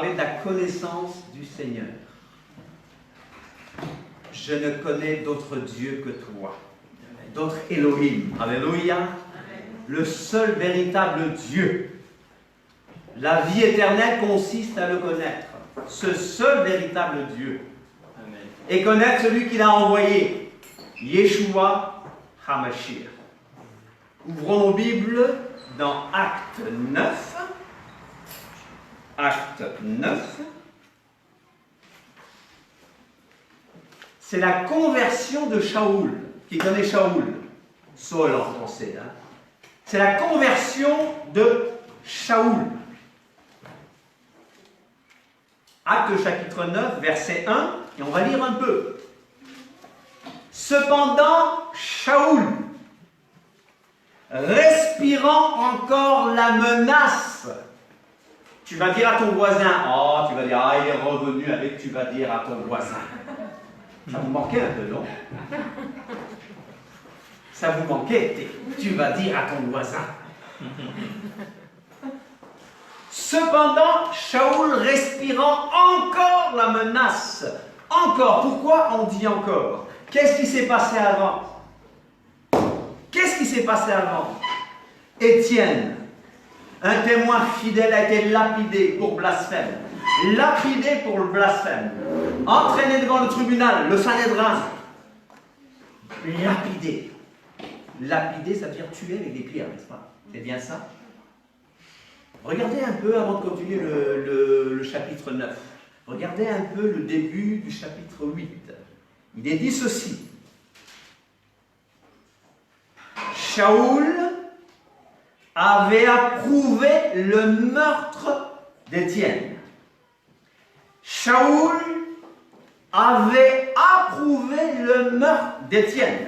parler de la connaissance du Seigneur. Je ne connais d'autre Dieu que toi, d'autre Elohim. Alléluia. Le seul véritable Dieu. La vie éternelle consiste à le connaître. Ce seul véritable Dieu. Amen. Et connaître celui qu'il a envoyé. Yeshua HaMashiach. Ouvrons nos Bibles dans Acte 9. Acte 9. C'est la conversion de Shaoul. Qui connaît Shaoul? Saul en français. Hein? C'est la conversion de Shaoul. Acte chapitre 9, verset 1, et on va lire un peu. Cependant, Shaoul, respirant encore la menace, tu vas dire à ton voisin, oh, tu vas dire, ah, il est revenu avec, tu vas dire à ton voisin. Ça vous manquait un peu, non? Ça vous manquait, tu vas dire à ton voisin. Cependant, Shaoul respirant encore la menace. Encore. Pourquoi on dit encore? Qu'est-ce qui s'est passé avant? Qu'est-ce qui s'est passé avant? Étienne, un témoin fidèle, a été lapidé pour blasphème. Lapidé pour le blasphème. Entraîné devant le tribunal, le Sanhédrin. Lapidé. Lapider, ça veut dire tuer avec des pierres, n'est-ce pas? C'est bien ça? Regardez un peu, avant de continuer le chapitre 9, regardez un peu le début du chapitre 8. Il est dit ceci. Shaoul avait approuvé le meurtre d'Étienne. Shaoul avait approuvé le meurtre d'Étienne.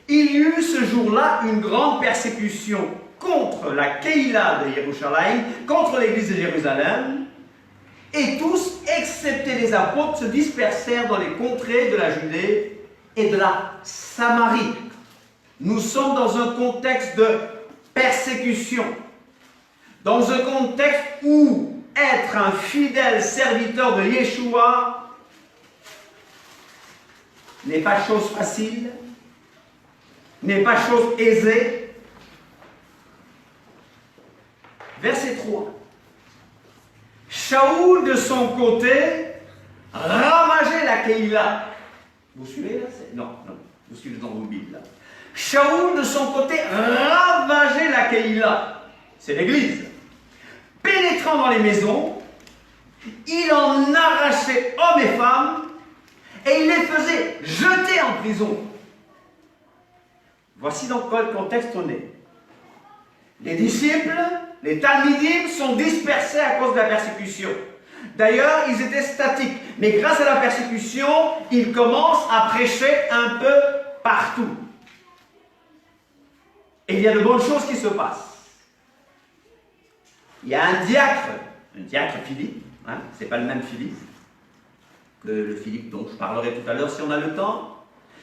Il y eut ce jour-là une grande persécution contre la Keïla de Yerushalayim, contre l'église de Jérusalem, et tous, excepté les apôtres, se dispersèrent dans les contrées de la Judée et de la Samarie. Nous sommes dans un contexte de persécution, dans un contexte où être un fidèle serviteur de Yeshua n'est pas chose facile, n'est pas chose aisée. Verset 3. Shaoul, de son côté, ravageait la Keïla. Vous suivez là? Non, vous suivez dans vos Bibles là. Shaoul, de son côté, ravageait la Keïla. C'est l'église. Pénétrant dans les maisons, il en arrachait hommes et femmes et il les faisait jeter en prison. Voici dans quel contexte on est. Les disciples, les Talmidim sont dispersés à cause de la persécution. D'ailleurs, ils étaient statiques. Mais grâce à la persécution, ils commencent à prêcher un peu partout. Et il y a de bonnes choses qui se passent. Il y a un diacre Philippe, hein, c'est pas le même Philippe que le Philippe dont je parlerai tout à l'heure si on a le temps.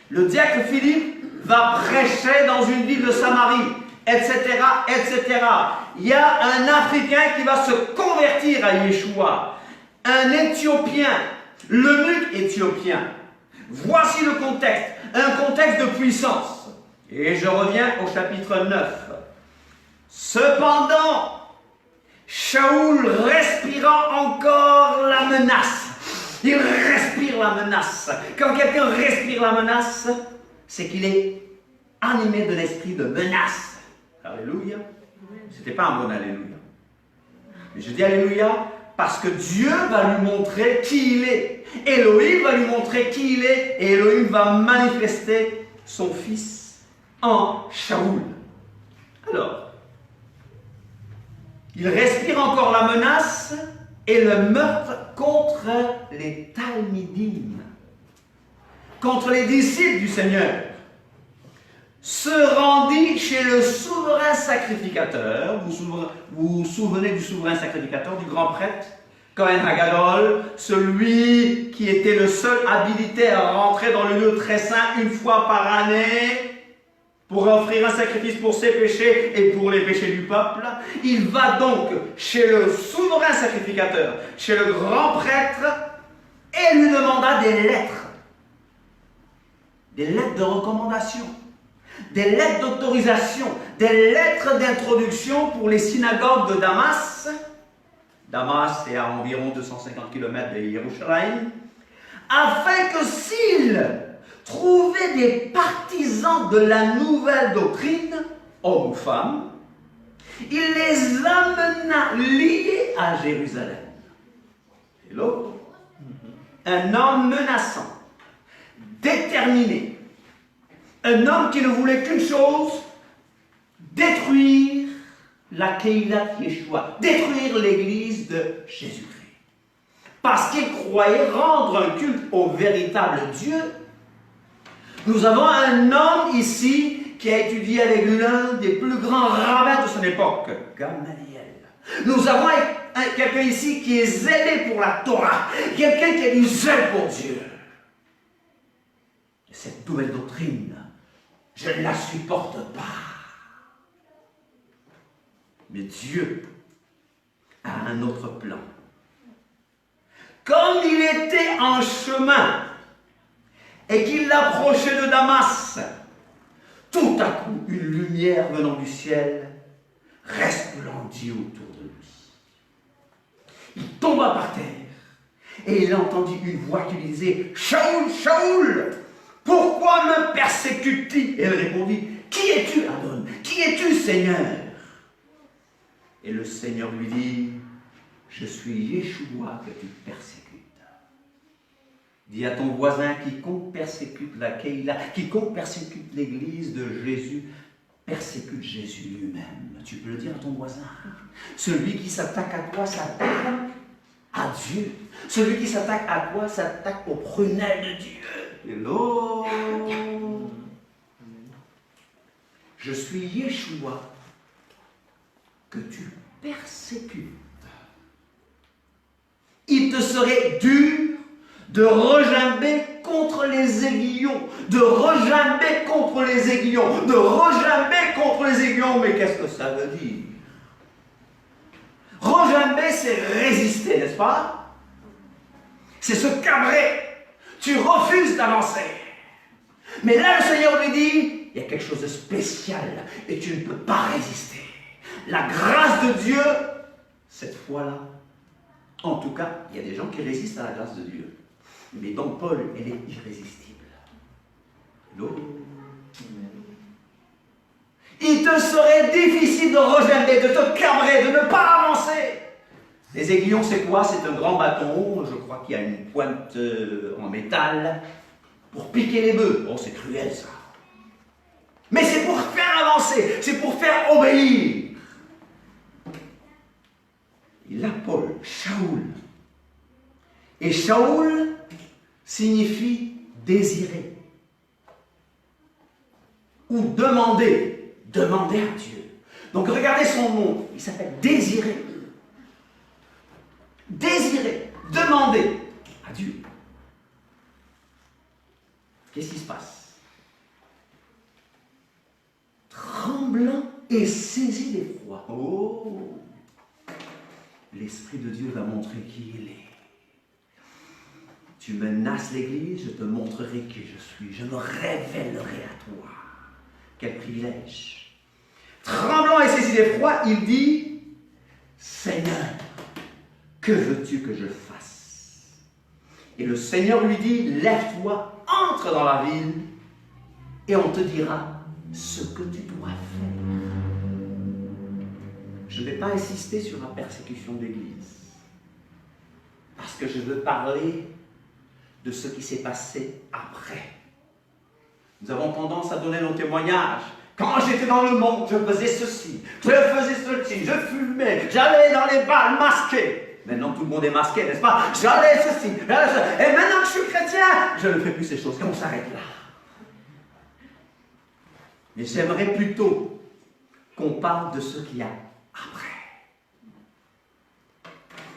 Le diacre Philippe va prêcher dans une ville de Samarie, etc., etc. Il y a un Africain qui va se convertir à Yeshua, un Éthiopien, l'eunuque éthiopien. Voici le contexte, un contexte de puissance. Et je reviens au chapitre 9. Cependant, Shaoul respirant encore la menace. Il respire la menace. Quand quelqu'un respire la menace, c'est qu'il est animé de l'esprit de menace. Alléluia. C'était pas un bon alléluia. Mais je dis alléluia parce que Dieu va lui montrer qui il est. Elohim va lui montrer qui il est et Elohim va manifester son fils en Shaoul. Alors, il respire encore la menace et le meurtre contre les Talmidim, contre les disciples du Seigneur, se rendit chez le souverain sacrificateur. Vous vous souvenez du souverain sacrificateur, du grand prêtre Kohen Hagadol, celui qui était le seul habilité à rentrer dans le lieu très saint une fois par année. pour offrir un sacrifice pour ses péchés et pour les péchés du peuple. Il va donc chez le souverain sacrificateur, chez le grand prêtre, et lui demanda des lettres de recommandation, des lettres d'autorisation, des lettres d'introduction pour les synagogues de Damas. Damas est à environ 250 km de Jérusalem, afin que s'il trouvait des partisans de la nouvelle doctrine, hommes ou femmes, il les amena liés à Jérusalem. Hello? Un homme menaçant, déterminé, un homme qui ne voulait qu'une chose, détruire la Keilat Yeshua, détruire l'église de Jésus-Christ. Parce qu'il croyait rendre un culte au véritable Dieu. Nous avons un homme ici qui a étudié avec l'un des plus grands rabbins de son époque, Gamaliel. Nous avons quelqu'un ici qui est zélé pour la Torah, quelqu'un qui a du zèle pour Dieu. Et cette nouvelle doctrine, je ne la supporte pas. Mais Dieu a un autre plan. Comme il était en chemin et qu'il approchait de Damas, tout à coup, une lumière venant du ciel resplendit autour de lui. Il tomba par terre et il entendit une voix qui lui disait « Shaoul, Shaoul, pourquoi me persécutes-tu » Et elle répondit « Qui es-tu, Adon? Qui es-tu, Seigneur ?» Et le Seigneur lui dit « Je suis Yeshua que tu persécutes. » Dis à ton voisin, quiconque persécute la Keïla, quiconque persécute l'église de Jésus, persécute Jésus lui-même. Tu peux le dire à ton voisin. Celui qui s'attaque à toi s'attaque à Dieu. Celui qui s'attaque à toi s'attaque aux prunelles de Dieu. Hello. Je suis Yeshua que tu persécutes. Il te serait dur de regimber contre les aiguillons, de regimber contre les aiguillons, de regimber contre les aiguillons. Mais qu'est-ce que ça veut dire? Regimber, c'est résister, n'est-ce pas? C'est se cabrer. Tu refuses d'avancer. Mais là, le Seigneur lui dit, il y a quelque chose de spécial et tu ne peux pas résister. La grâce de Dieu, cette fois-là, en tout cas, il y a des gens qui résistent à la grâce de Dieu. Mais dans Paul, elle est irrésistible. Il te serait difficile de regimber, de te cabrer, de ne pas avancer. Les aiguillons, c'est quoi? C'est un grand bâton, je crois qu'il y a une pointe en métal, pour piquer les bœufs. Oh, c'est cruel ça. Mais c'est pour faire avancer, c'est pour faire obéir. Il a Paul, Shaoul. Et Shaoul signifie désirer ou demander, demander à Dieu. Donc regardez son nom, il s'appelle désirer. Désirer, demander à Dieu. Qu'est-ce qui se passe? Tremblant et saisi d'effroi. Oh! L'Esprit de Dieu va montrer qui il est. Tu menaces l'Église, je te montrerai qui je suis. Je me révélerai à toi. Quel privilège. Tremblant et saisi d'effroi, il dit, Seigneur, que veux-tu que je fasse? Et le Seigneur lui dit, lève-toi, entre dans la ville, et on te dira ce que tu dois faire. Je ne vais pas insister sur la persécution de l'Église, parce que je veux parler de ce qui s'est passé après. Nous avons tendance à donner nos témoignages. Quand j'étais dans le monde, je faisais ceci, je faisais ceci, je fumais, j'allais dans les bals masqués. Maintenant, tout le monde est masqué, n'est-ce pas? J'allais ceci, j'allais ceci. Et maintenant que je suis chrétien, je ne fais plus ces choses. Qu'on s'arrête là. Mais j'aimerais plutôt qu'on parle de ce qu'il y a après.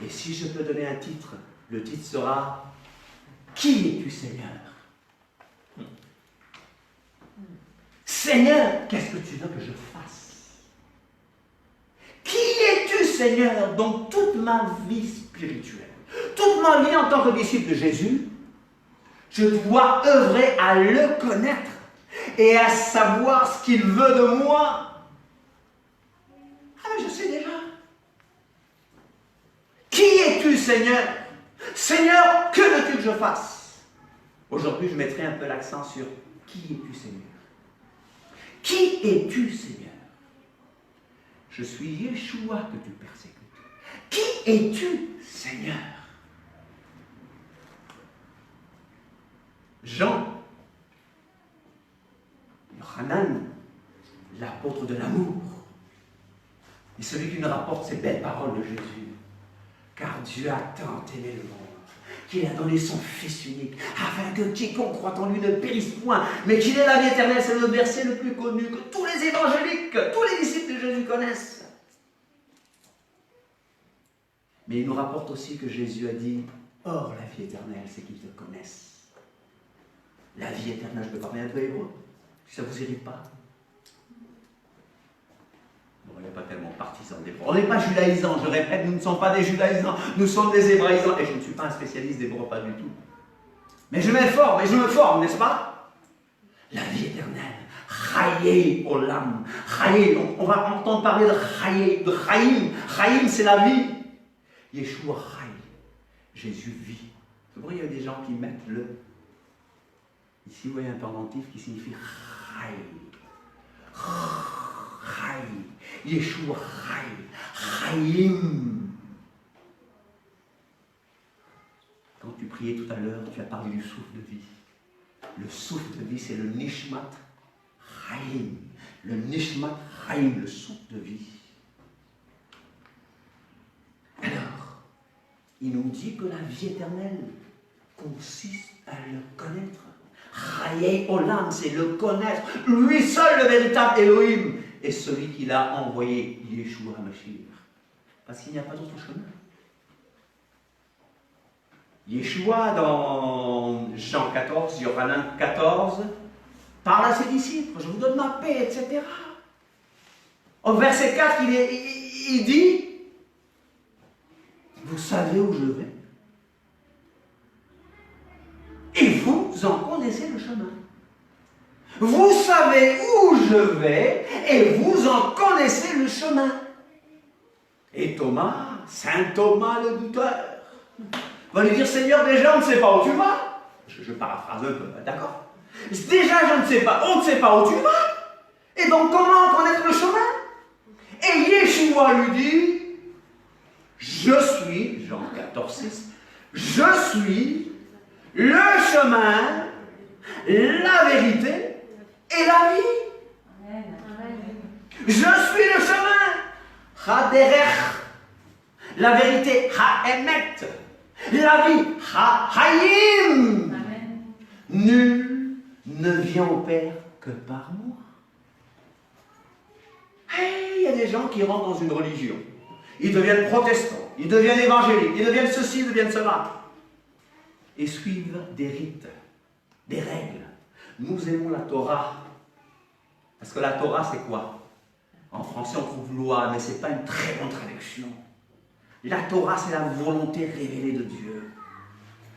Et si je peux donner un titre, le titre sera « Qui es-tu, Seigneur ?» Seigneur, qu'est-ce que tu veux que je fasse? Qui es-tu, Seigneur, dans toute ma vie spirituelle? Toute ma vie en tant que disciple de Jésus, je dois œuvrer à le connaître et à savoir ce qu'il veut de moi. Ah, mais je sais déjà. Qui es-tu, Seigneur? Seigneur, que veux-tu que je fasse? Aujourd'hui, je mettrai un peu l'accent sur qui es-tu, Seigneur? Qui es-tu, Seigneur? Je suis Yeshua que tu persécutes. Qui es-tu, Seigneur? Jean, Yohanan, l'apôtre de l'amour, et celui qui nous rapporte ces belles paroles de Jésus. Car Dieu a tant aimé le monde qu'il a donné son Fils unique, afin que quiconque croit en lui ne périsse point, mais qu'il ait la vie éternelle. C'est le verset le plus connu que tous les évangéliques, tous les disciples de Jésus connaissent. Mais il nous rapporte aussi que Jésus a dit, or la vie éternelle, c'est qu'ils te connaissent. La vie éternelle, je peux parler un peu hébreu, si ça ne vous irrite pas. On n'est pas tellement partisans d'hébreu. On n'est pas judaïsants, je répète, nous ne sommes pas des judaïsants, nous sommes des hébraïsants. Et je ne suis pas un spécialiste d'hébreu, pas du tout. Mais je m'informe, n'est-ce pas? La vie éternelle. Chaye olam. Chaye, on va entendre parler de chaye, de chaïm. Chaïm, c'est la vie. Yeshua chaye. Jésus vit. Vous voyez, il y a des gens qui mettent le. Ici, vous voyez un pendentif qui signifie chaye. Chaye. Yeshua chaye. Chaïm. Quand tu priais tout à l'heure, tu as parlé du souffle de vie. Le souffle de vie, c'est le nishmat chaïm. Le nishmat chaïm, le souffle de vie. Alors, il nous dit que la vie éternelle consiste à le connaître. Chaye olam, c'est le connaître. Lui seul, le véritable Elohim, est celui qui l'a envoyé, Yeshua HaMashiach. Parce qu'il n'y a pas d'autre chemin. Yeshua, dans Jean 14, Yohanan 14, parle à ses disciples, je vous donne ma paix, etc. Au verset 4, il dit, vous savez où je vais, et vous en connaissez le chemin. Vous savez où je vais, et vous en connaissez le chemin. Et Thomas, Saint Thomas le douteur, va lui dire, Seigneur, déjà on ne sait pas où tu vas. Je paraphrase un peu, d'accord? Déjà je ne sais pas, on ne sait pas où tu vas. Et donc comment connaître le chemin? Et Yeshua lui dit, je suis, Jean 14, 6, je suis le chemin, la vérité et la vie. Je suis le chemin, ha-derech, la vérité, ha-emet, la vie, ha-hayim. Nul ne vient au Père que par moi. Il y a des gens qui rentrent dans une religion. Ils deviennent protestants, ils deviennent évangéliques, ils deviennent ceci, ils deviennent cela. Et suivent des rites, des règles. Nous aimons la Torah. Parce que la Torah, c'est quoi? En français, on trouve loi, mais ce n'est pas une très bonne traduction. La Torah, c'est la volonté révélée de Dieu.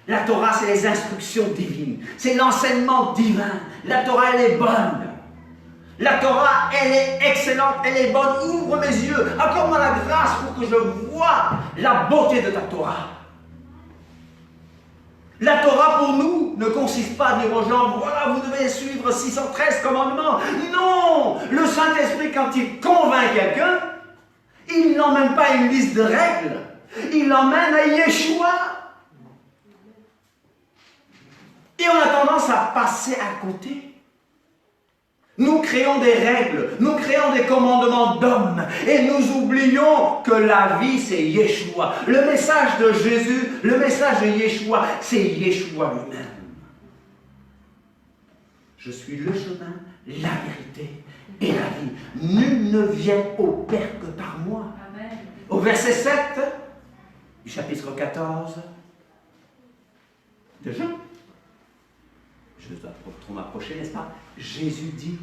La Torah, c'est les instructions divines. C'est l'enseignement divin. La Torah, elle est bonne. La Torah, elle est excellente, elle est bonne. Ouvre mes yeux, accorde-moi la grâce pour que je voie la beauté de ta Torah. La Torah, pour nous, ne consiste pas à dire aux gens, voilà, vous devez suivre 613 commandements. Non! Le Saint-Esprit, quand il convainc quelqu'un, il n'emmène pas une liste de règles. Il l'emmène à Yeshua. Et on a tendance à passer à côté. Nous créons des règles, nous créons des commandements d'hommes et nous oublions que la vie c'est Yeshua. Le message de Jésus, le message de Yeshua, c'est Yeshua lui-même. Je suis le chemin, la vérité et la vie. Nul ne vient au Père que par moi. Amen. Au verset 7 du chapitre 14 de Jean. Je dois trop m'approcher, n'est-ce pas? Jésus dit,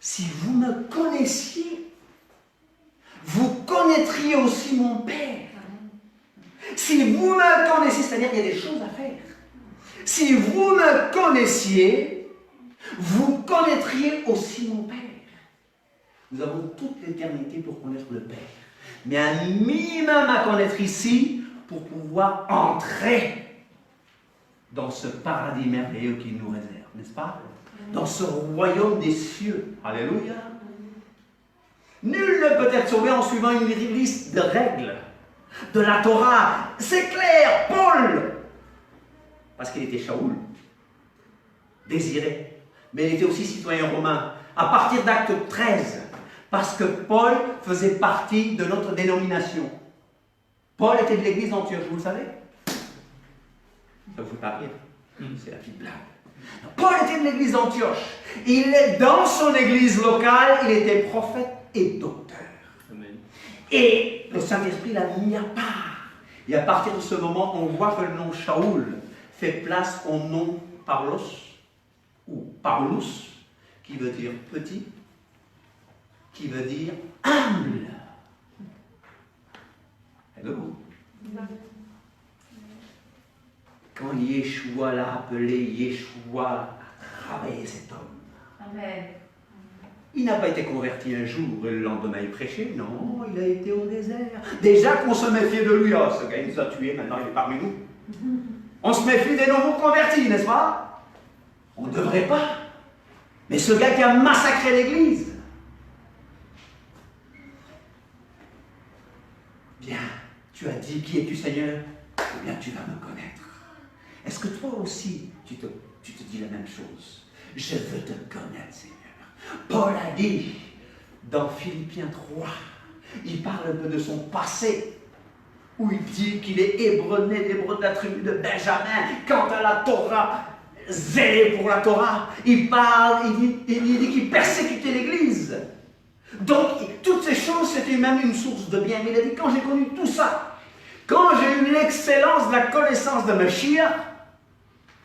si vous me connaissiez, vous connaîtriez aussi mon Père. Si vous me connaissiez, c'est-à-dire qu'il y a des choses à faire. Si vous me connaissiez, vous connaîtriez aussi mon Père. Nous avons toute l'éternité pour connaître le Père. Mais un minimum à connaître ici pour pouvoir entrer dans ce paradis merveilleux qu'il nous réserve, n'est-ce pas? Dans ce royaume des cieux. Alléluia. Nul ne peut être sauvé en suivant une liste de règles, de la Torah. C'est clair, Paul, parce qu'il était Shaoul, désiré, mais il était aussi citoyen romain. À partir d'Acte 13, parce que Paul faisait partie de notre dénomination. Paul était de l'église d'Antioche, vous le savez? Ça vous fait pas rire? C'est la petite blague. Paul était de l'église d'Antioche. Dans son église locale, il était prophète et docteur. Amen. Et le Saint-Esprit l'a mis à part. Et à partir de ce moment, on voit que le nom Shaoul fait place au nom Paulos, ou Paulus, qui veut dire petit, qui veut dire humble. Hello. Quand Yeshua l'a appelé, Yeshua a travaillé cet homme. Amen. Il n'a pas été converti un jour et le lendemain il prêchait. Non, il a été au désert. Déjà qu'on se méfiait de lui. Oh, ce gars, il nous a tués, maintenant il est parmi nous. On se méfie des nouveaux convertis, n'est-ce pas? On ne devrait pas. Mais ce gars qui a massacré l'église. Bien, tu as dit, qui es-tu Seigneur? Eh bien, tu vas me connaître. Est-ce que toi aussi, tu te dis la même chose? Je veux te connaître, Seigneur. Paul a dit, dans Philippiens 3, il parle un peu de son passé, où il dit qu'il est hébreu, né d'hébreu de la tribu de Benjamin. Quant à la Torah, zélé pour la Torah, il dit qu'il persécutait l'Église. Donc, toutes ces choses, c'était même une source de bien. Mais il a dit, quand j'ai connu tout ça, quand j'ai eu l'excellence de la connaissance de Mashiach,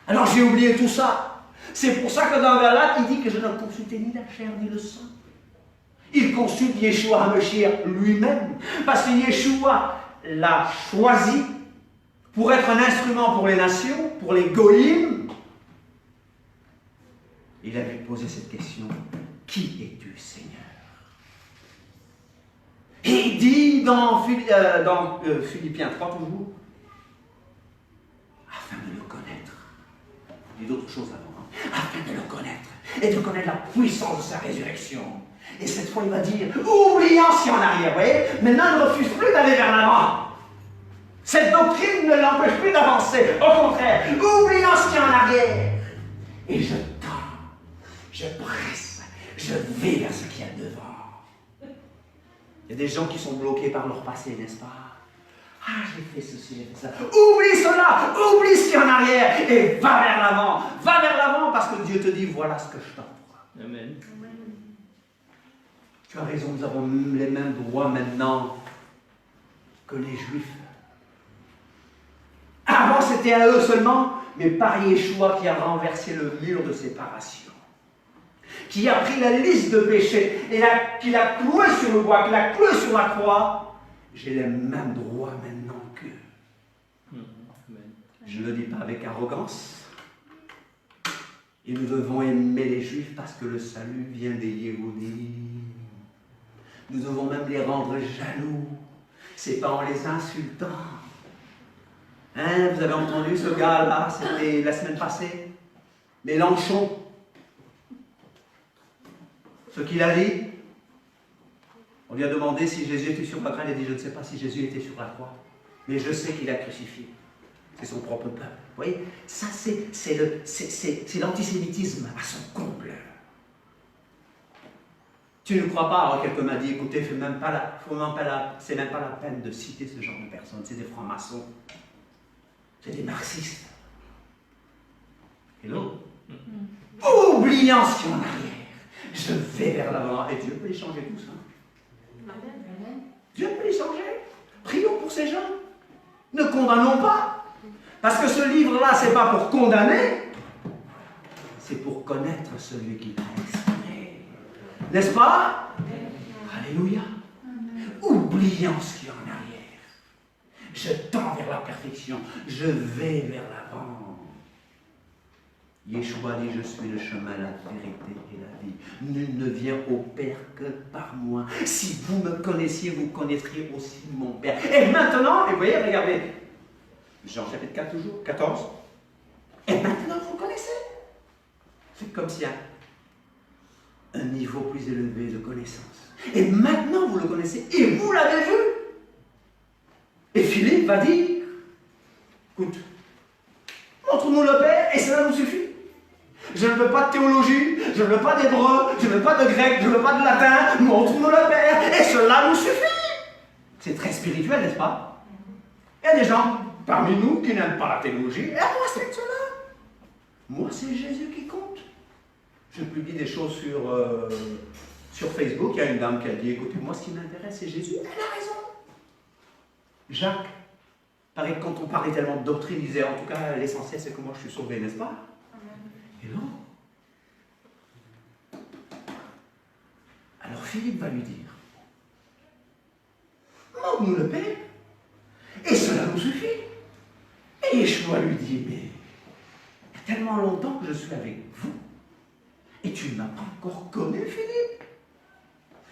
alors j'ai oublié tout ça. C'est pour ça que dans Galates, il dit que je ne consultais ni la chair ni le sang. Il consulte Yeshua HaMashiach lui-même, parce que Yeshua l'a choisi pour être un instrument pour les nations, pour les goïms. Il a lui posé cette question, qui es-tu, Seigneur? Et il dit dans Philippiens 3 toujours, afin de le connaître. Il dit d'autres choses avant, hein, afin de le connaître et de connaître la puissance de sa résurrection. Et cette fois, il va dire, oubliant ce qui est en arrière, vous voyez, maintenant, il ne refuse plus d'aller vers l'avant. Cette doctrine ne l'empêche plus d'avancer. Au contraire, oubliant ce qui est en arrière. Et je tends, je presse, je vais vers ce qu'il y a devant. Il y a des gens qui sont bloqués par leur passé, n'est-ce pas? Ah, j'ai fait ceci, j'ai fait ça. Oublie cela, oublie ce qui est en arrière et va vers l'avant. Va vers l'avant parce que Dieu te dit, voilà ce que je t'offre. Amen. Tu as raison, nous avons les mêmes droits maintenant que les Juifs. Avant, c'était à eux seulement, mais par Yeshua qui a renversé le mur de séparation, qui a pris la liste de péchés et qui l'a cloué sur le bois, qui l'a cloué sur la croix, j'ai les mêmes droits maintenant qu'eux. Je ne le dis pas avec arrogance. Et nous devons aimer les Juifs parce que le salut vient des Yéhoudim. Nous devons même les rendre jaloux. C'est pas en les insultant. Hein, vous avez entendu ce gars-là, c'était la semaine passée, Mélenchon. Ce qu'il a dit, on lui a demandé si Jésus était sur la croix, il a dit, je ne sais pas si Jésus était sur la croix, mais je sais qu'il a crucifié. C'est son propre peuple. Vous voyez, ça c'est l'antisémitisme à son comble. Tu ne crois pas? Alors quelqu'un m'a dit, écoutez, c'est même pas la peine de citer ce genre de personnes, c'est des francs-maçons, c'est des marxistes. Hello? Oubliant ce qui est en arrière, je vais vers l'avant, et Dieu peut les changer tout ça. Dieu peut les changer. Prions pour ces gens. Ne condamnons pas. Parce que ce livre-là, ce n'est pas pour condamner, c'est pour connaître celui qui l'a exprimé. N'est-ce pas? Alléluia. Oubliant ce qui est en arrière. Je tends vers la perfection. Je vais vers l'avant. Yeshua dit, je suis le chemin, la vérité et la vie. Nul ne vient au Père que par moi. Si vous me connaissiez, vous connaîtriez aussi mon Père. Et maintenant, et vous voyez, regardez, Jean chapitre 4 toujours, 14. Et maintenant, vous le connaissez. C'est comme s'il y a un niveau plus élevé de connaissance. Et maintenant, vous le connaissez et vous l'avez vu. Et Philippe va dire, écoute, montre-nous le Père et cela nous suffit. Je ne veux pas de théologie, je ne veux pas d'hébreu, je ne veux pas de grec, je ne veux pas de latin, montre-nous le Père et cela nous suffit. C'est très spirituel, n'est-ce pas? Il y a des gens parmi nous qui n'aiment pas la théologie, et moi c'est cela. Moi c'est Jésus qui compte. Je publie des choses sur Facebook, il y a une dame qui a dit, écoutez, moi ce qui m'intéresse c'est Jésus, elle a raison. Jacques, paraît que quand on parlait tellement de doctrine, il disait, en tout cas l'essentiel c'est que moi je suis sauvé, n'est-ce pas? Et non. Alors Philippe va lui dire, montre-nous le Père, et cela nous suffit. Et Yeshua lui dit, mais il y a tellement longtemps que je suis avec vous, et tu ne m'as pas encore connu, Philippe.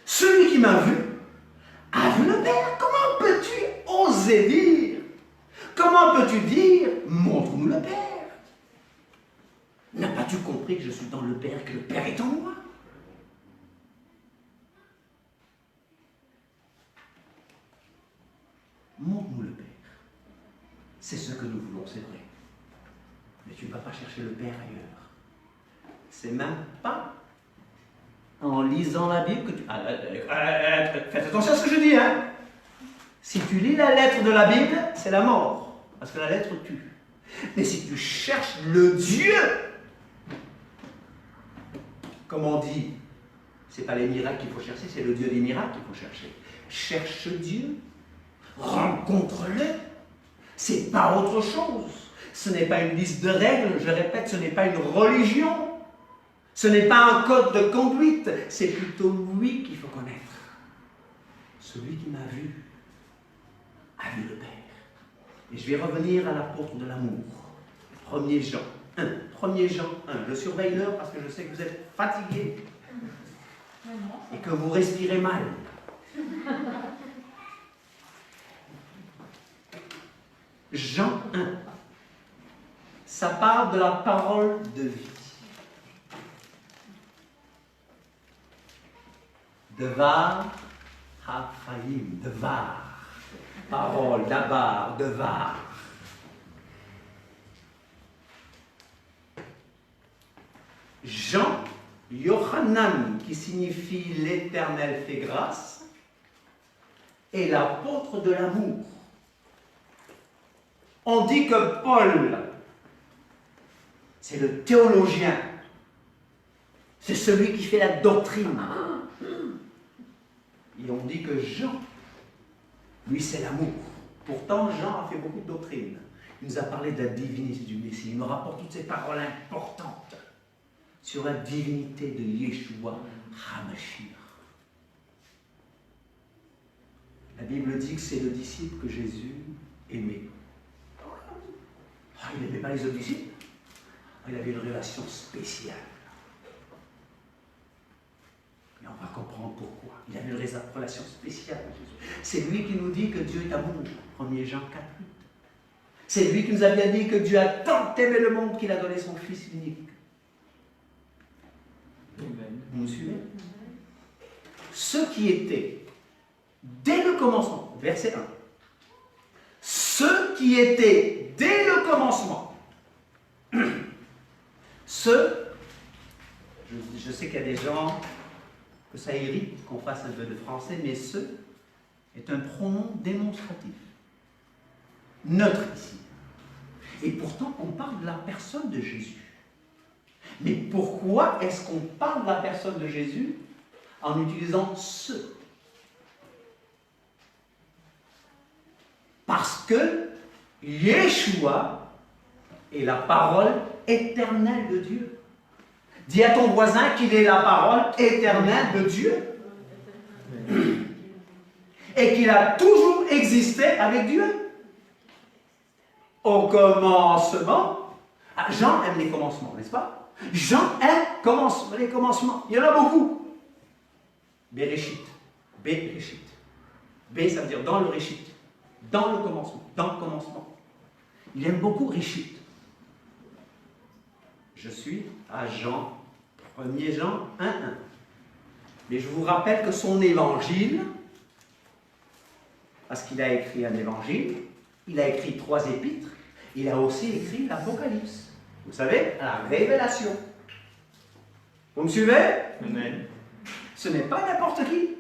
Celui qui m'a vu a vu le Père. Comment peux-tu oser dire? Comment peux-tu dire, montre-nous le Père? N'as pas-tu compris que je suis dans le Père, que le Père est en moi? Montre-nous le Père. C'est ce que nous voulons, c'est vrai. Mais tu ne vas pas chercher le Père ailleurs. C'est même pas en lisant la Bible que tu... faites attention à ce que je dis, hein. Si tu lis la lettre de la Bible, c'est la mort. Parce que la lettre tue. Mais si tu cherches le Dieu, comme on dit, ce n'est pas les miracles qu'il faut chercher, c'est le Dieu des miracles qu'il faut chercher. Cherche Dieu, rencontre-le. C'est pas autre chose. Ce n'est pas une liste de règles, je répète, ce n'est pas une religion. Ce n'est pas un code de conduite, c'est plutôt lui qu'il faut connaître. Celui qui m'a vu a vu le Père. Et je vais revenir à l'apôtre de l'amour. 1er Jean 1. 1er Jean 1. Je surveille l'heure parce que je sais que vous êtes fatigués et que vous respirez mal. Jean 1. Ça parle de la parole de vie. Devar ha-chaim, devar. Parole, dabar, devar. Jean, Yohanan, qui signifie l'Éternel fait grâce, est l'apôtre de l'amour. On dit que Paul, c'est le théologien, c'est celui qui fait la doctrine. Et on dit que Jean, lui, c'est l'amour. Pourtant, Jean a fait beaucoup de doctrines. Il nous a parlé de la divinité du Messie. Il nous rapporte toutes ces paroles importantes sur la divinité de Yeshua HaMashiach. La Bible dit que c'est le disciple que Jésus aimait. Il n'aimait pas les autres disciples. Il avait une relation spéciale. Et on va comprendre pourquoi. Il avait une relation spéciale avec Jésus. C'est lui qui nous dit que Dieu est amour. 1er Jean 4. C'est lui qui nous a bien dit que Dieu a tant aimé le monde qu'il a donné son Fils unique. Amen. Vous me suivez? Ce qui était, dès le commencement, verset 1, ce qui était dès le commencement, je sais qu'il y a des gens que ça irrite qu'on fasse un peu de français, mais ce est un pronom démonstratif, neutre ici. Et pourtant, on parle de la personne de Jésus. Mais pourquoi est-ce qu'on parle de la personne de Jésus en utilisant ce? Parce que Yeshua est la parole éternelle de Dieu. Dis à ton voisin qu'il est la parole éternelle de Dieu. Et qu'il a toujours existé avec Dieu. Au commencement. Ah, Jean aime les commencements, n'est-ce pas? Jean aime les commencements. Il y en a beaucoup. Bereshit. Bereshit. B, ça veut dire dans le Réchit. Dans le commencement. Dans le commencement. Il aime beaucoup Réchit. Je suis à Jean, 1er Jean 1.1. Mais je vous rappelle que son évangile, parce qu'il a écrit un évangile, il a écrit 3 épîtres, il a aussi écrit l'Apocalypse. Vous savez, la révélation. Vous me suivez? Amen. Ce n'est pas n'importe qui.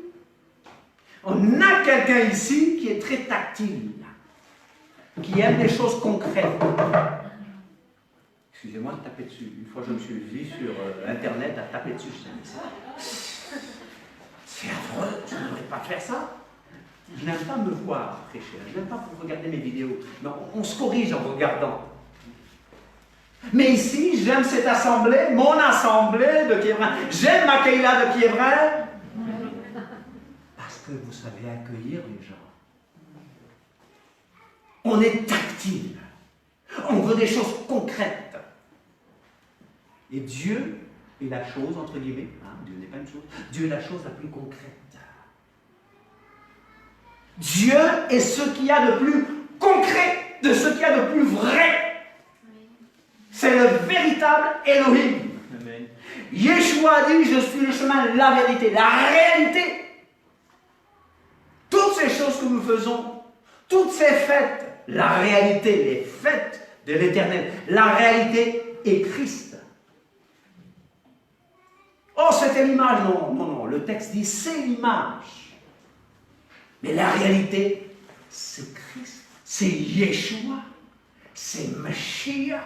On a quelqu'un ici qui est très tactile, qui aime des choses concrètes. Excusez-moi de taper dessus. Une fois, je me suis vu sur Internet à taper dessus. C'est affreux, je ne devrais pas faire ça. Je n'aime pas me voir prêcher, je n'aime pas regarder mes vidéos. Mais on se corrige en regardant. Mais ici, j'aime cette assemblée, mon assemblée de Kievrin. J'aime ma Keila de Kievrin. Parce que vous savez accueillir les gens. On est tactile. On veut des choses concrètes. Et Dieu est la chose, entre guillemets, hein, Dieu n'est pas une chose, Dieu est la chose la plus concrète. Dieu est ce qu'il y a de plus concret, de ce qu'il y a de plus vrai. C'est le véritable Elohim. Amen. Yeshua a dit, je suis le chemin, la vérité, la réalité. Toutes ces choses que nous faisons, toutes ces fêtes, la réalité, les fêtes de l'éternel, la réalité est Christ. Oh, c'était l'image. Non, non, non. Le texte dit c'est l'image. Mais la réalité, c'est Christ. C'est Yeshua. C'est Mashiach.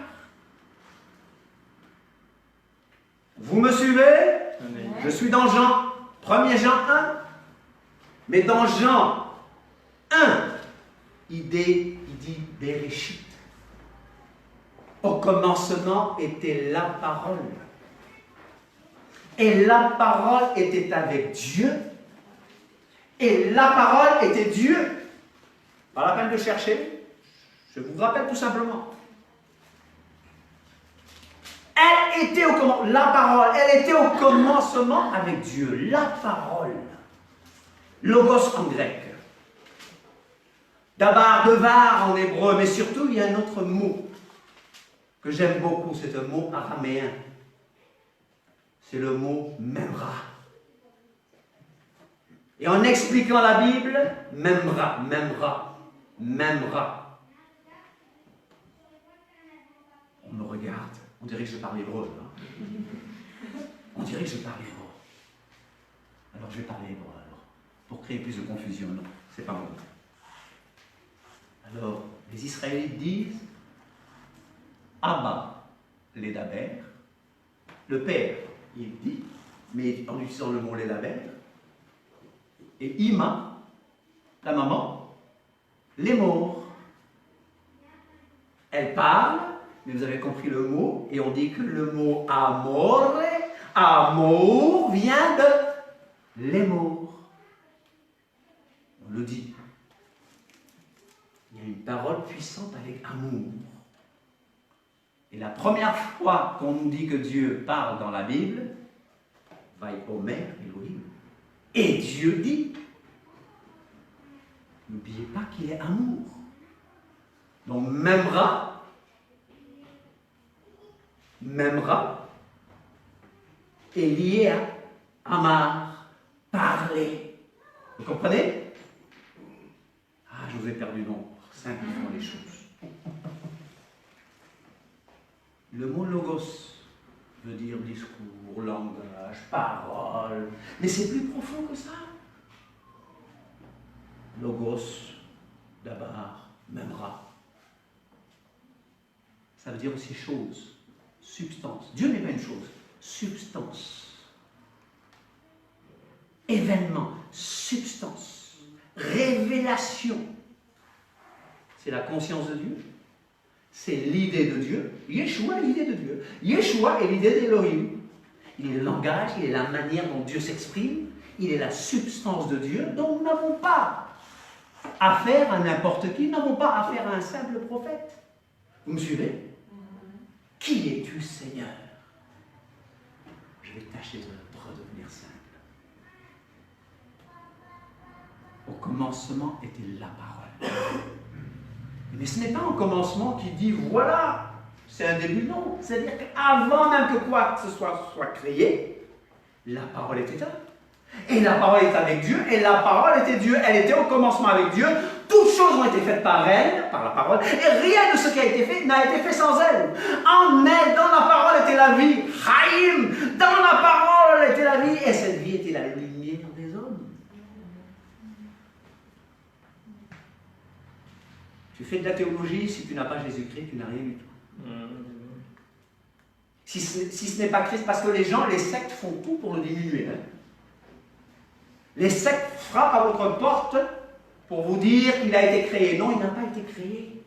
Vous me suivez? Amen. Je suis dans Jean, 1er Jean 1. Mais dans Jean 1, il dit Bereshit. Au commencement était la parole. Et la parole était avec Dieu. Et la parole était Dieu. Pas la peine de chercher. Je vous rappelle tout simplement. Elle était au commencement. La parole, elle était au commencement avec Dieu. La parole. Logos en grec. Dabar, devar en hébreu. Mais surtout, il y a un autre mot que j'aime beaucoup. C'est un mot araméen. C'est le mot memra. Et en expliquant la Bible, memra, memra, memra. On me regarde, on dirait que je parle hébreu. Hein? On dirait que je parle hébreu. Alors je vais parler hébreu, alors, pour créer plus de confusion. Non, c'est pas bon. Alors, les Israélites disent Abba, les Daber, le Père. Il dit, mais en utilisant le mot les labels, et Ima, la maman, les morts. Elle parle, mais vous avez compris le mot, et on dit que le mot amore, amour, vient de les morts. On le dit. Il y a une parole puissante avec amour. Et la première fois qu'on nous dit que Dieu parle dans la Bible, Vaïomer Elohim. Et Dieu dit, n'oubliez pas qu'il est amour. Donc Memra est lié à Amar, parler. Vous comprenez? Ah, je vous ai perdu, non. Simplifions les choses. Le mot logos veut dire discours, langage, parole. Mais c'est plus profond que ça. Logos, dabar, memra. Ça veut dire aussi chose, substance. Dieu n'est pas une chose, substance. Événement, substance, révélation. C'est la conscience de Dieu. C'est l'idée de Dieu. Yeshua est l'idée de Dieu. Yeshua est l'idée d'Elohim. Il est le langage, il est la manière dont Dieu s'exprime, il est la substance de Dieu, dont nous n'avons pas affaire à n'importe qui, nous n'avons pas affaire à un simple prophète. Vous me suivez? Qui es-tu, Seigneur? Je vais tâcher de redevenir simple. Au commencement était la parole. Mais ce n'est pas un commencement qui dit voilà, c'est un début, non. C'est-à-dire qu'avant même que quoi que ce soit créé, la parole était là. Et la parole est avec Dieu, et la parole était Dieu. Elle était au commencement avec Dieu. Toutes choses ont été faites par elle, par la parole, et rien de ce qui a été fait n'a été fait sans elle. En elle, dans la parole était la vie. Chaim, dans la parole était la vie, et cette vie était la lumière des hommes. Tu fais de la théologie, si tu n'as pas Jésus-Christ, tu n'as rien du tout. Si ce n'est pas Christ, parce que les sectes font tout pour le diminuer. Hein. Les sectes frappent à votre porte pour vous dire qu'il a été créé. Non, il n'a pas été créé.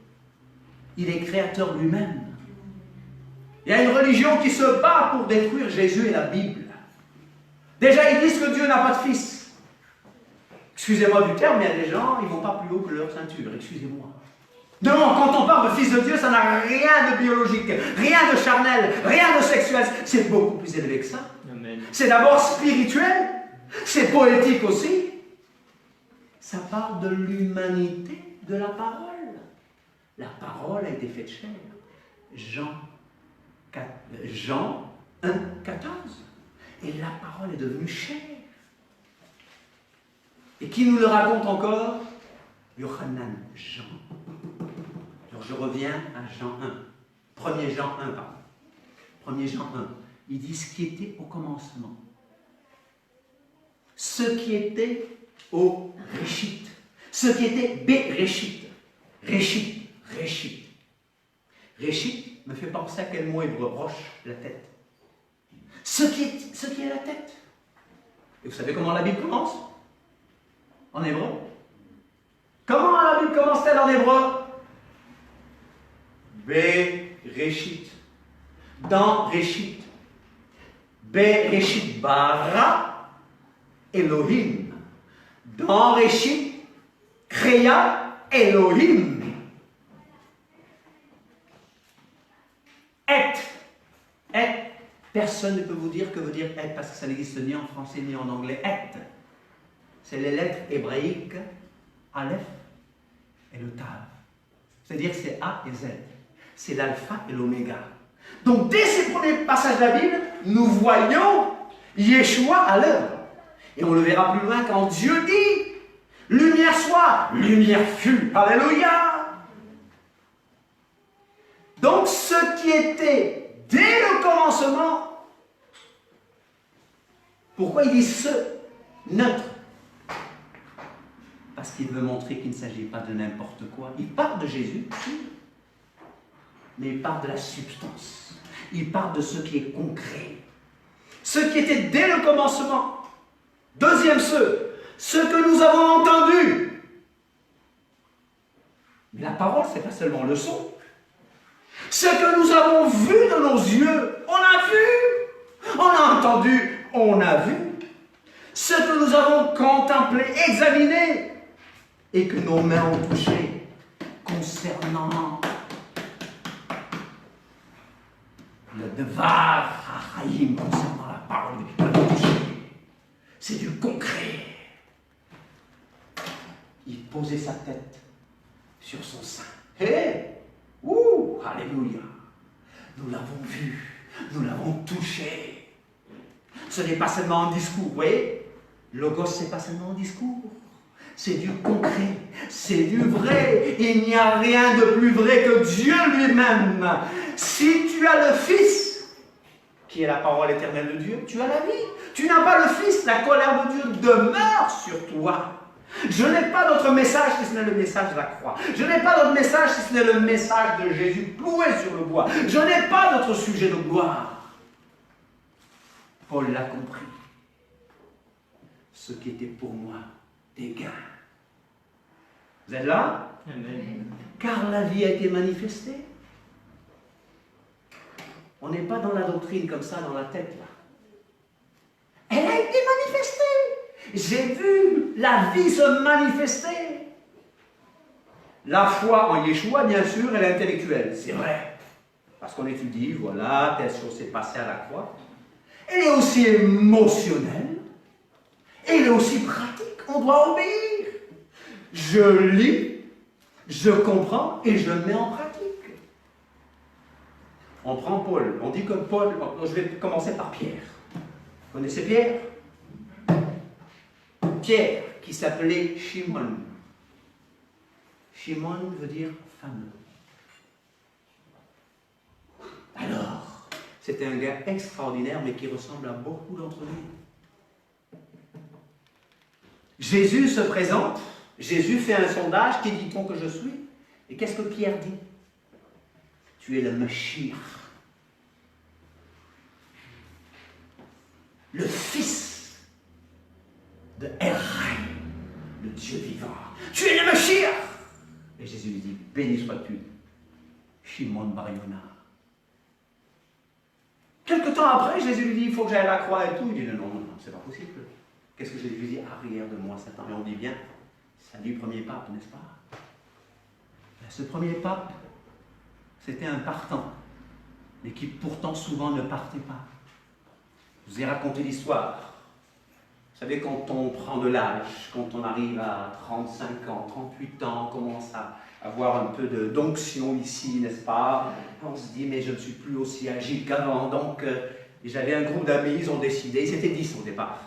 Il est créateur lui-même. Il y a une religion qui se bat pour détruire Jésus et la Bible. Déjà, ils disent que Dieu n'a pas de fils. Excusez-moi du terme, mais il y a des gens, ils ne vont pas plus haut que leur ceinture. Excusez-moi. Non, quand on parle de fils de Dieu, ça n'a rien de biologique, rien de charnel, rien de sexuel. C'est beaucoup plus élevé que ça. C'est d'abord spirituel. C'est poétique aussi. Ça parle de l'humanité de la parole. La parole a été faite chair. Jean 1, 14. Et la parole est devenue chair. Et qui nous le raconte encore? Yohanan, Jean. Alors je reviens à Jean 1. 1er Jean 1, pardon. 1er Jean 1. Il dit ce qui était au commencement. Ce qui était au Réchit. Ce qui était Béréchit. Réchit. Réchit me fait penser à quel mot hébreu? Roche, la tête. Ce qui est la tête. Et vous savez comment la Bible commence? En hébreu. Comment la Bible commence-t-elle en hébreu? Béréchit. Dans Réchit. Béréchit bara Elohim. Dans Réchit, créa Elohim. Et. Personne ne peut vous dire que veut dire et parce que ça n'existe ni en français ni en anglais. Et. C'est les lettres hébraïques Aleph et le Tav. C'est-à-dire que c'est A et Z. C'est l'alpha et l'oméga. Donc dès ces premiers passages de la Bible, nous voyons Yeshua à l'œuvre. Et on le verra plus loin quand Dieu dit « Lumière soit, lumière fut. » Alléluia. Donc ce qui était dès le commencement, pourquoi il dit ce neutre? Parce qu'il veut montrer qu'il ne s'agit pas de n'importe quoi. Il parle de Jésus, mais il parle de la substance. Il parle de ce qui est concret. Ce qui était dès le commencement. Deuxième ce que nous avons entendu. Mais la parole, ce n'est pas seulement le son. Ce que nous avons vu de nos yeux, on a vu. On a entendu, on a vu. Ce que nous avons contemplé, examiné, et que nos mains ont touché concernant le devar haïm, concernant la parole de Dieu. C'est du concret. Il posait sa tête sur son sein. Alléluia. Nous l'avons vu, nous l'avons touché. Ce n'est pas seulement un discours, vous voyez? Logos, ce n'est pas seulement un discours. C'est du concret, c'est du vrai. Il n'y a rien de plus vrai que Dieu lui-même. Si tu as le Fils, qui est la parole éternelle de Dieu, tu as la vie. Tu n'as pas le Fils, la colère de Dieu demeure sur toi. Je n'ai pas d'autre message si ce n'est le message de la croix. Je n'ai pas d'autre message si ce n'est le message de Jésus cloué sur le bois. Je n'ai pas d'autre sujet de gloire. Paul l'a compris. Ce qui était pour moi des gains. Vous êtes là? Amen. Car la vie a été manifestée. On n'est pas dans la doctrine comme ça, dans la tête, là. J'ai vu la vie se manifester. La foi en Yeshua, bien sûr, elle est intellectuelle, c'est vrai. Parce qu'on étudie, voilà, telle chose s'est passée à la croix. Elle est aussi émotionnelle. Et elle est aussi pratique. On doit obéir. Je lis, je comprends et je mets en pratique. On prend Paul. On dit que Paul, je vais commencer par Pierre. Vous connaissez Pierre? Pierre, qui s'appelait Shimon. Shimon veut dire fameux. Alors, c'était un gars extraordinaire, mais qui ressemble à beaucoup d'entre nous. Jésus se présente, Jésus fait un sondage, qui dit-on que je suis? Et qu'est-ce que Pierre dit? Tu es le Mashiach, le fils de El-Rai, le Dieu vivant. Tu es le Mashiach! Et Jésus lui dit, béni sois-tu, Shimon Bar Yona. Quelque temps après, Jésus lui dit, il faut que j'aille à la croix et tout. Il dit, non, c'est pas possible. Qu'est-ce que Jésus lui dit? Arrière de moi, Satan. Et on dit bien, salut premier pape, n'est-ce pas? Ce premier pape, c'était un partant, mais qui pourtant souvent ne partait pas. Je vous ai raconté l'histoire. Vous savez, quand on prend de l'âge, quand on arrive à 35 ans, 38 ans, on commence à avoir un peu d'onction ici, n'est-ce pas? On se dit, mais je ne suis plus aussi agile qu'avant. Donc, j'avais un groupe d'amis, ils ont décidé, ils étaient 10 au départ.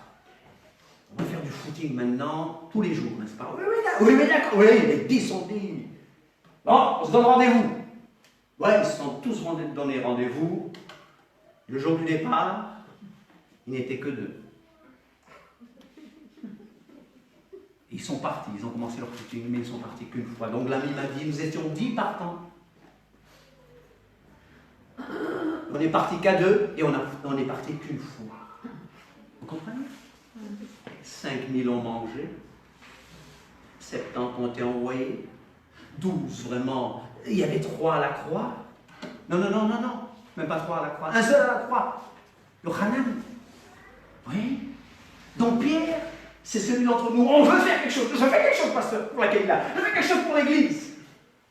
On va faire du footing maintenant, tous les jours, n'est-ce pas? Oui, mais d'accord. Oui, les 10 ont dit. Bon, on se donne rendez-vous. Ouais, ils se sont tous donné rendez-vous. Le jour du départ, il n'était que 2. Ils sont partis, ils ont commencé leur footing, mais ils sont partis qu'une fois. Donc l'ami m'a dit, nous étions 10 partants. On est parti qu'à 2 et on n'est parti qu'une fois. Vous comprenez? 5000 ont mangé, 70 ont été envoyés, 12 vraiment. Il y avait 3 à la croix. Non, même pas 3 à la croix. Un seul à la croix. Le Hanan. Oui. Donc Pierre, c'est celui d'entre nous. On veut faire quelque chose. Je fais quelque chose, pasteur, pour laquelle là. Je fais quelque chose pour l'église.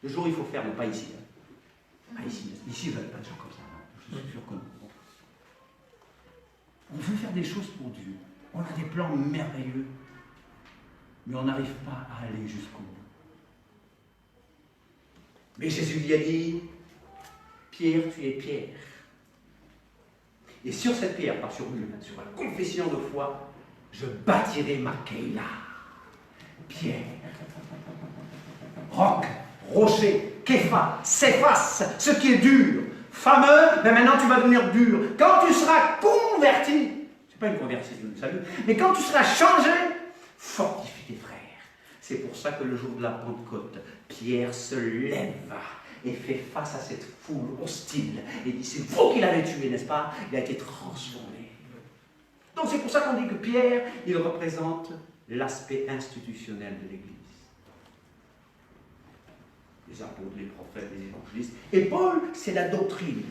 Le jour où il faut faire, mais pas ici. Pas ici. Ici, vous n'avez pas de gens comme ça. Je suis sûr que non. On veut faire des choses pour Dieu. On a des plans merveilleux. Mais on n'arrive pas à aller jusqu'au bout. Mais Jésus lui a dit, Pierre, tu es Pierre. Et sur cette pierre, pas sur lui, sur la confession de foi, je bâtirai ma Keïla. Pierre, roc, rocher, Képha, Céphas, ce qui est dur, fameux, mais maintenant tu vas devenir dur. Quand tu seras converti, c'est pas une conversion, salut, mais quand tu seras changé, fortifie tes frères. C'est pour ça que le jour de la Pentecôte, Pierre se lève et fait face à cette foule hostile et dit, c'est vous qui l'avez tué, n'est-ce pas? Il a été transformé. Donc c'est pour ça qu'on dit que Pierre, il représente l'aspect institutionnel de l'Église. Les apôtres, les prophètes, les évangélistes. Et Paul, c'est la doctrine.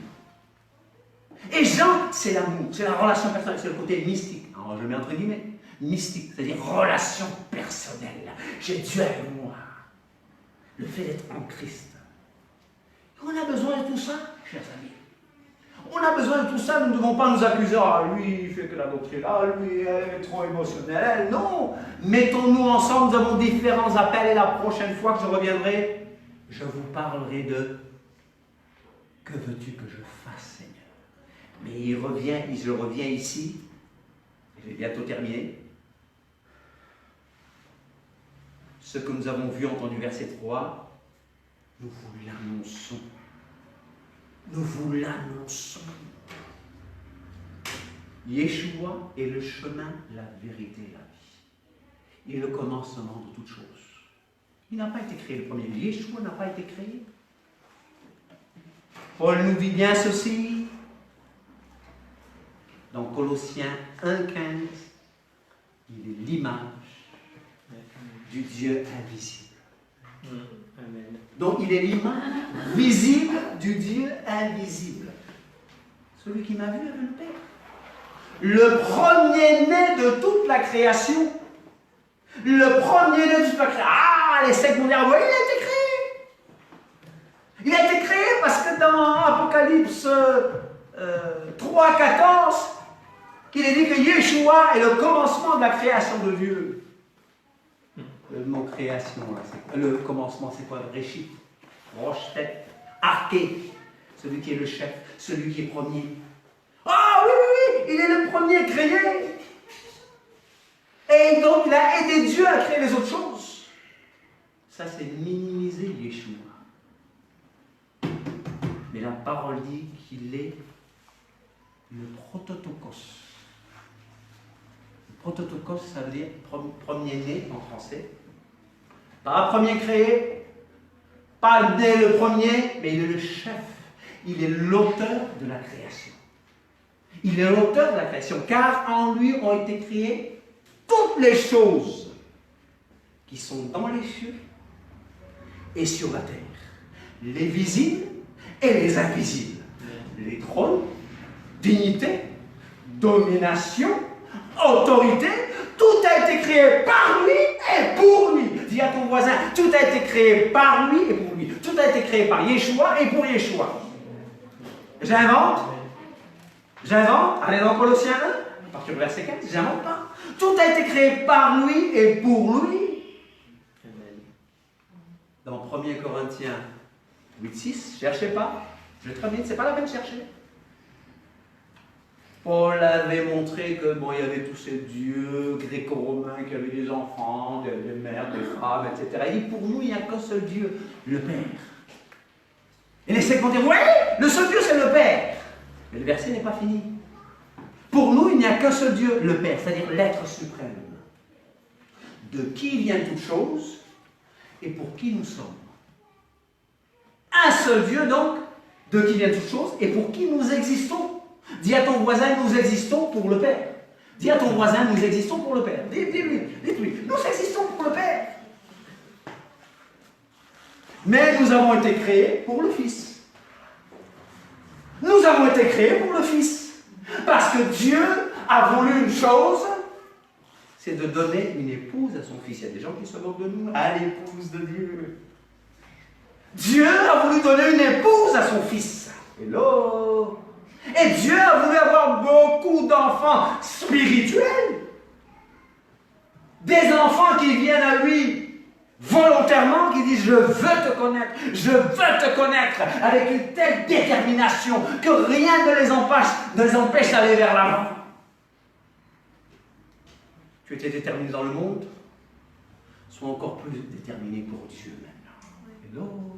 Et Jean, c'est l'amour, c'est la relation personnelle, c'est le côté mystique. Alors je mets entre guillemets, mystique, c'est-à-dire relation personnelle. J'ai Dieu avec moi. Le fait d'être en Christ. On a besoin de tout ça, chers amis. On a besoin de tout ça, nous ne devons pas nous accuser. Ah, lui, il fait que la doctrine. Ah, lui, elle est trop émotionnelle. Non, mettons-nous ensemble, nous avons différents appels et la prochaine fois que je reviendrai, je vous parlerai de que veux-tu que je fasse, Seigneur? Mais je reviens ici, je vais bientôt terminer. Ce que nous avons vu, entendu, verset 3, nous vous l'annonçons. Nous vous l'annonçons. Yeshua est le chemin, la vérité et la vie. Il est le commencement de toutes choses. Il n'a pas été créé le premier. Yeshua n'a pas été créé. Paul nous dit bien ceci. Dans Colossiens 1,15, il est l'image du Dieu invisible. Amen. Donc il est l'image visible du Dieu invisible. Celui qui m'a vu a vu le Père. Le premier-né de toute la création, Le premier-né de toute la création. Ah, les sectes vont dire, oui, il a été créé. Il a été créé parce que dans Apocalypse 3,14, il est dit que Yeshua est le commencement de la création de Dieu. Le mot création, là, le commencement, c'est quoi? Réchit, Rochetet, Arché, celui qui est le chef, celui qui est premier. Ah oui, oui, oui, il est le premier créé. Et donc, il a aidé Dieu à créer les autres choses. Ça, c'est minimiser Yeshua. Mais la parole dit qu'il est le prototokos. Le prototokos, ça veut dire premier-né en français. Pas premier créé, pas né le premier, mais il est le chef. Il est l'auteur de la création. Il est l'auteur de la création, car en lui ont été créées toutes les choses qui sont dans les cieux et sur la terre. Les visibles et les invisibles. Les trônes, dignité, domination, autorité, tout a été créé par lui et pour lui. Dis à ton voisin, tout a été créé par lui et pour lui. Tout a été créé par Yeshua et pour Yeshua. J'invente. Allez dans Colossiens 1, à partir du verset 4, j'invente pas. Tout a été créé par lui et pour lui. Dans 1 Corinthiens 8,6, cherchez pas. Je vais très vite, c'est pas la peine de chercher. Paul avait montré que bon, il y avait tous ces dieux gréco-romains qui avaient des enfants, des mères, des femmes, etc. Il dit, pour nous, il n'y a qu'un seul Dieu, le Père. Et les sectes vont dire, oui, le seul Dieu, c'est le Père. Mais le verset n'est pas fini. Pour nous, il n'y a qu'un seul Dieu, le Père, c'est-à-dire l'être suprême, de qui vient toute chose et pour qui nous sommes. Un seul Dieu, donc, de qui vient toute chose et pour qui nous existons. Dis à ton voisin, nous existons pour le Père. Dis à ton voisin, nous existons pour le Père. Dites-lui, nous existons pour le Père. Mais nous avons été créés pour le Fils. Nous avons été créés pour le Fils. Parce que Dieu a voulu une chose, c'est de donner une épouse à son Fils. Il y a des gens qui se moquent de nous. Ah, l'épouse de Dieu. Dieu a voulu donner une épouse à son Fils. Hello! Et Dieu a voulu avoir beaucoup d'enfants spirituels. Des enfants qui viennent à lui volontairement, qui disent « Je veux te connaître, je veux te connaître » avec une telle détermination que rien ne les empêche d'aller vers l'avant. Tu étais déterminé dans le monde, sois encore plus déterminé pour Dieu maintenant. Hello.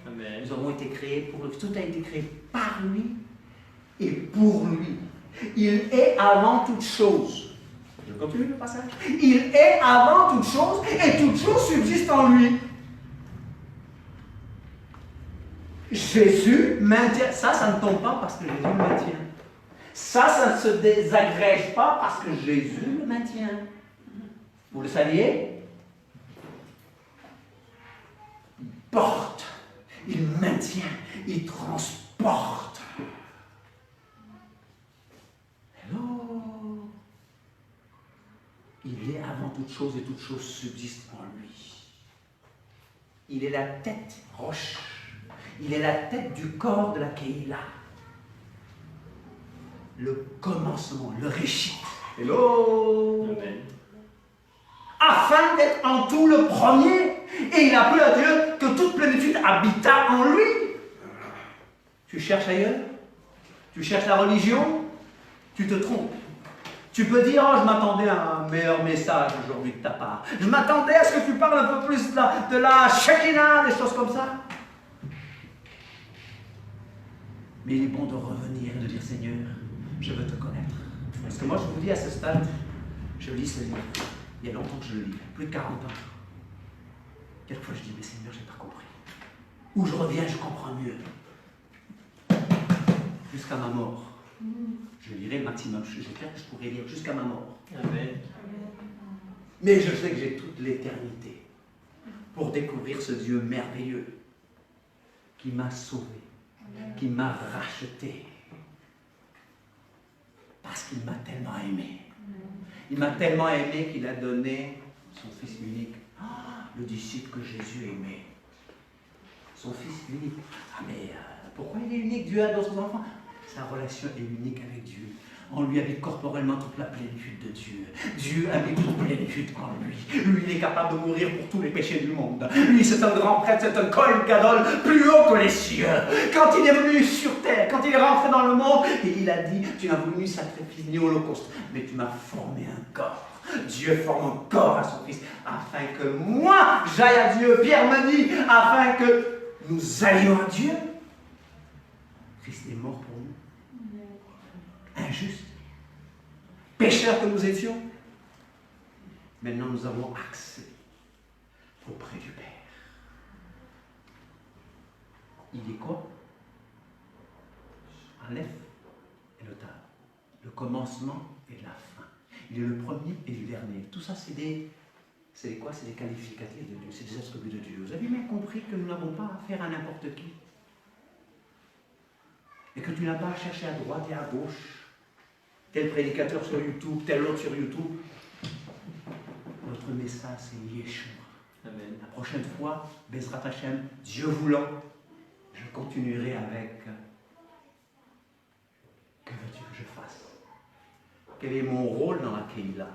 Amen. Nous avons été créés pour lui. Tout a été créé par lui et pour lui. Il est avant toute chose. Je continue le passage. Il est avant toute chose et toute chose subsiste en lui. Jésus maintient. Ça ne tombe pas parce que Jésus le maintient. Ça ne se désagrège pas parce que Jésus le maintient. Vous le saviez? Il porte, il maintient, il transporte. Hello. Il est avant toute chose et toute chose subsiste en lui. Il est la tête roche. Il est la tête du corps de la Keïla. Le commencement, le réchit. Hello. Amen. Afin d'être en tout le premier. Et il a plu à Dieu que toute plénitude habita en lui. Tu cherches ailleurs? Tu cherches la religion? Tu te trompes. Tu peux dire, oh, je m'attendais à un meilleur message aujourd'hui de ta part. Je m'attendais à ce que tu parles un peu plus de la Shekinah, des choses comme ça. Mais il est bon de revenir et de dire, Seigneur, je veux te connaître. Parce que moi, je vous dis à ce stade, je lis ce livre. Il y a longtemps que je le lis, plus de 40 ans. Quelquefois, je dis, mais Seigneur, je n'ai pas compris. Ou je reviens, je comprends mieux. Jusqu'à ma mort. Je lirai le maximum. J'espère que je pourrai lire jusqu'à ma mort. Amen. Mais je sais que j'ai toute l'éternité pour découvrir ce Dieu merveilleux qui m'a sauvé, qui m'a racheté. Parce qu'il m'a tellement aimé. Il m'a tellement aimé qu'il a donné son Fils unique. Ah, le disciple que Jésus aimait. Son Fils unique. Ah mais pourquoi il est unique? Dieu a d'autres enfants. Sa relation est unique avec Dieu. On lui habite corporellement toute la plénitude de Dieu. Dieu habite toute plénitude en lui. Lui, il est capable de mourir pour tous les péchés du monde. Lui, c'est un grand prêtre, c'est un Kohen Gadol, plus haut que les cieux. Quand il est venu sur terre, quand il est rentré dans le monde, et il a dit, tu n'as voulu ni sacrifice ni holocauste, mais tu m'as formé un corps. Dieu forme un corps à son Fils, afin que moi, j'aille à Dieu. Pierre me dit, afin que nous allions à Dieu. Christ est mort pour nous. Injuste, pécheurs que nous étions. Maintenant, nous avons accès auprès du Père. Il est quoi? Aleph et le Tav. Le commencement et la fin. Il est le premier et le dernier. Tout ça, c'est des quoi? C'est des qualificatifs de Dieu, c'est des attributs de Dieu. Vous avez bien compris que nous n'avons pas affaire à n'importe qui. Et que tu n'as pas à chercher à droite et à gauche. Tel prédicateur sur YouTube, tel autre sur YouTube. Notre message, c'est Yeshua. Amen. La prochaine fois, Bezrat Hashem, Dieu voulant, je continuerai avec que veux-tu que je fasse? Quel est mon rôle dans la Keïla?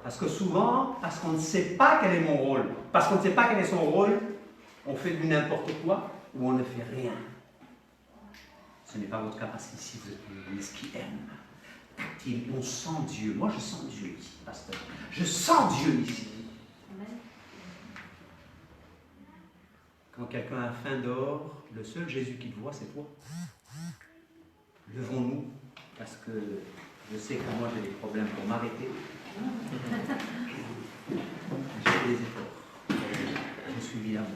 Parce que souvent, parce qu'on ne sait pas quel est mon rôle, parce qu'on ne sait pas quel est son rôle, on fait du n'importe quoi ou on ne fait rien. Ce n'est pas votre cas parce qu'ici vous êtes une église qui aime. Tactile, on sent Dieu. Moi je sens Dieu ici, pasteur. Je sens Dieu ici. Quand quelqu'un a faim dehors, le seul Jésus qu'il voit, c'est toi. Levons-nous, parce que je sais que moi j'ai des problèmes pour m'arrêter. J'ai des efforts. Je suis mis à moi.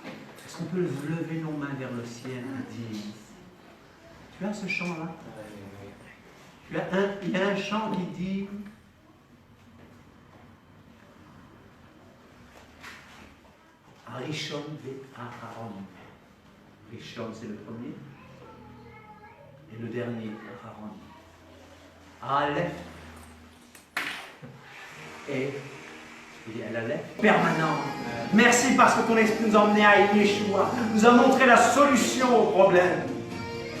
Est-ce qu'on peut lever nos mains vers le ciel et dire, tu as ce chant-là? Il y a un chant qui dit Arishon ve Aharon. Rishon, c'est le premier. Et le dernier, Aharon. Aleph. Et il est à l'Aleph permanent. Merci parce que ton esprit nous a emmenés à Yeshua. Nous a montré la solution au problème.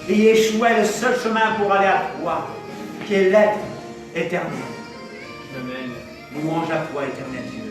Et Yeshua est le seul chemin pour aller à toi, qui est l'être éternel. Amen. Louange à toi, éternel Dieu.